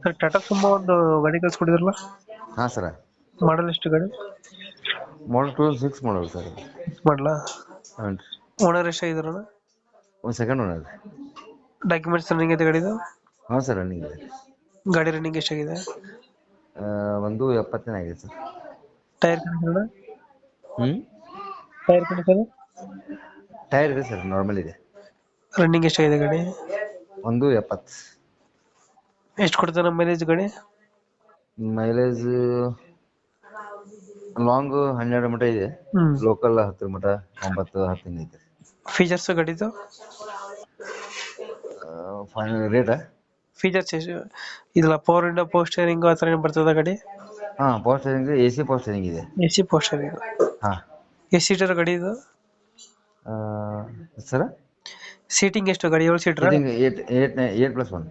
Sir Tata Sumo ಒಂದು ಗಾಡಿ ಕಳ್ಸ್ಕೊಟ್ಟಿದ್ರಲ್ಲ, ಹಾಂ ಸರ. ಮಾಡಲ್ ಎಷ್ಟು ಗಾಡಿ? ಮಾಡಲ್ 2006 ಮಾಡಲ್ ಸರ್. ಮಾಡಲ. ಹಾಂ ರೀ. ಓನರ್ ಎಷ್ಟಾಗಿದಾರಣ? ಒಂದು ಸೆಕೆಂಡ್ ಓನರ್ ರೀ. ಡಾಕ್ಯುಮೆಂಟ್ಸ್ ರನ್ನಿಂಗ್ ಐತೆ ಗಾಡಿದು? ಹಾಂ ಸರ್ ರನ್ನಿಂಗ್ ಇದೆ. ಗಾಡಿ ರನ್ನಿಂಗ್ ಎಷ್ಟಾಗಿದೆ? ಒಂದು 70 ಆಗಿದೆ ಸರ್. Tyre condition? ಹ್ಞೂ ಟೈರ್ ಕಂಡೀಷನ್? ಟೈರ್ ಇದೆ ಸರ್, ನಾರ್ಮಲ್ ಇದೆ. ರನ್ನಿಂಗ್ ಎಷ್ಟಾಗಿದೆ ಗಾಡಿ? ಒಂದು 70. ಎಷ್ಟು ಕೊಡ್ತಾನೆ ಮೈಲೇಜ್ ಗಾಡಿ? ಮೈಲೇಜ್ ಲಾಂಗ್ 12 ಮಟ ಇದೆ, ಲೋಕಲ್ 10 ಮಟ 9-10 ಐತೆ. ಫೀಚರ್ಸ್ ಗಾಡಿದು? ಫೈನಲ್ ರೇಟಾ? ಫೀಚರ್ಸ್ ಇದೆಲ್ಲ ಪವರ್ ವಿಂಡೋ, ಪವರ್ ಸ್ಟೇರಿಂಗ್ ಆ ಥರ ಏನು ಬರ್ತದ ಗಾಡಿ? ಹಾಂ power steering, AC power steering ಇದೆ. AC power steering. ಹಾಂ. ಎಷ್ಟು ಸೀಟರ್ ಗಾಡಿ ಇದು? ಸರ ಸೀಟಿಂಗ್ ಎಷ್ಟು ಗಾಡಿ? 7 ಸೀಟರ್? 8+1. 7+1.